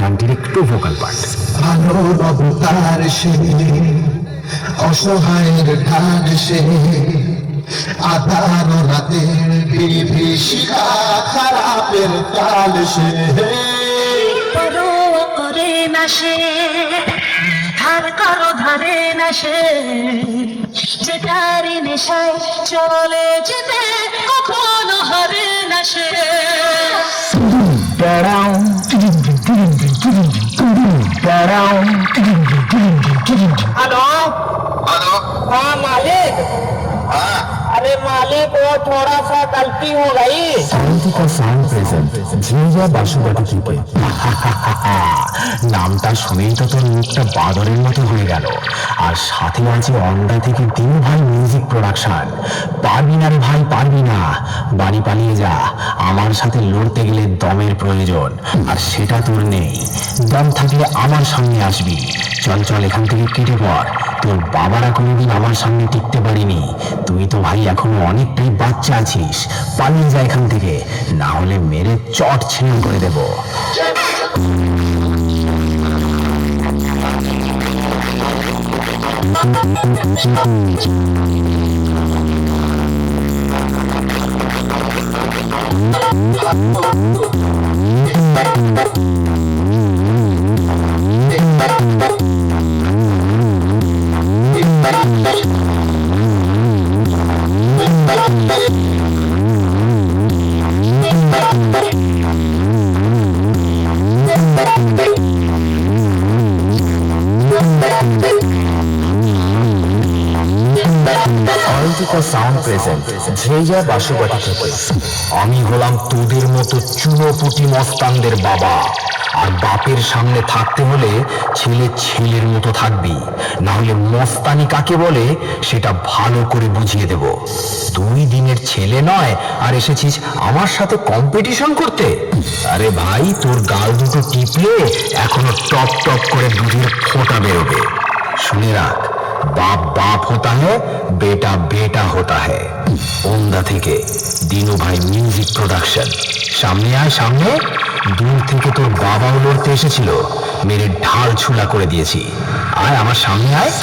গানটির একটু vocal part. ভালো অবতার সে, অসহায়ের ঢাল সে, আধার রাতের বিভীষিকা, খারাপের কাল সে। পরোয়া করে না সে, ধার কারো ধারে না সে, যেটার নেশায় চলে যেতে কখনো হারে না সে। Hello hello. हाँ मालिक। हाँ अरे मालिक वो थोड़ा सा गलती हो गई। অন্তিকা সাউন্ড প্রেজেন্ট ঝিঞ্জা বাসুবাটি থেকে। নামটা শুনেই তো তোর মুখটা বাদরের মতো হয়ে গেল। আর সাথে আছে অন্ডা থেকে দিনু ভাই মিউজিক প্রোডাকশন। পারবি না রে ভাই, পারবি না, বাড়ি পালিয়ে যা। আমার সাথে লড়তে গেলে দমের প্রয়োজন, আর সেটা তোর নেই। দম থাকলে আমার সামনে আসবি। চল চল এখান থেকে কেটে পড়। তোর বাবারা কোনোদিন আমার সামনে টিকতে পারিনি। তুই তো ভাই এখনো অনেকটাই বাচ্চা আছিস। পালিয়ে যা এখান থেকে, না হলে মেরে চট ছিন্ন করে দেব। অন্তিকা সাউন্ড প্রেজেন্ট ঝিঞ্জা বাসুবাটি থেকে। আমি হলাম তোদের মতো চুনোপুটি মস্তানদের বাবা। আর বাপের সামনে থাকতে হলে ছেলে ছেলের মতো থাকবি, না হলে মস্তানি কাকে বলে সেটা ভালো করে বুঝিয়ে দেব। 2 দিনের ছেলে নয় আর এসেছিস আমার সাথে কম্পিটিশন করতে? আরে ভাই, তোর গাল দুটো টিপলে এখনো টপ টপ করে দুধের ফোঁটা বেরোবে। শুনে রাখ, बाप बाप होता है, बेटा बेटा होता है। ओंदा থেকে দিনু ভাই মিউজিক প্রোডাকশন। সামনে আয় সামনে। দূর থেকে তোর বাবাও লড়তে এসেছিল, মেরে ঢাল ছুলা করে দিয়েছি। আয় আমার সামনে আয়।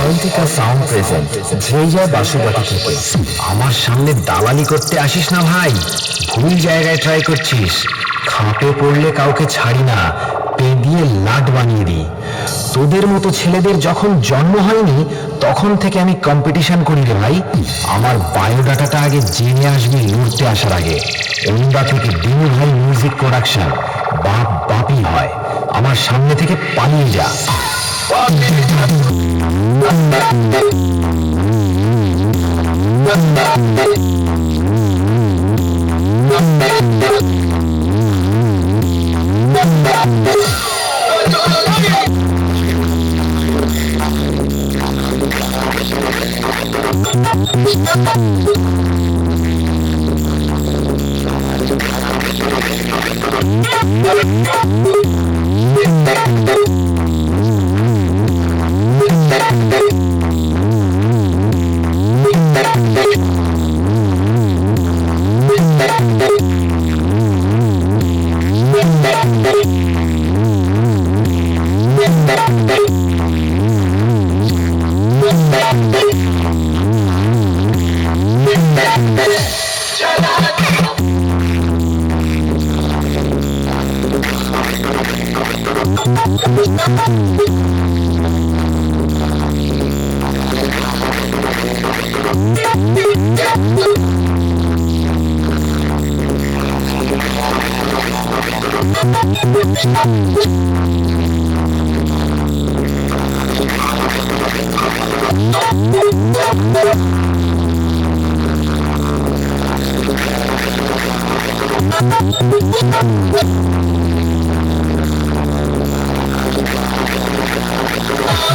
অন্তিকা সাউন্ড প্রেজেন্ট ঝিঞ্জা বাসুবাটি থেকে। আমার সামনে দালালি করতে আসিস না ভাই, ভুল জায়গায় ট্রাই করছিস। খাপে পড়লে কাউকে ছাড়ি না, পে দিয়ে লাট বানিয়ে দিই। তোদের মতো ছেলেদের যখন জন্ম হয়নি তখন থেকে আমি কম্পিটিশন করি রে ভাই। আমার বায়োডাটাটা আগে জেনে আসবি লড়তে আসার আগে। ওন্দা থেকে দিনু ভাই মিউজিক প্রোডাকশন। বাপ বাপই হয়। আমার সামনে থেকে পালিয়ে যা।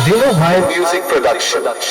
Zero High Music Production.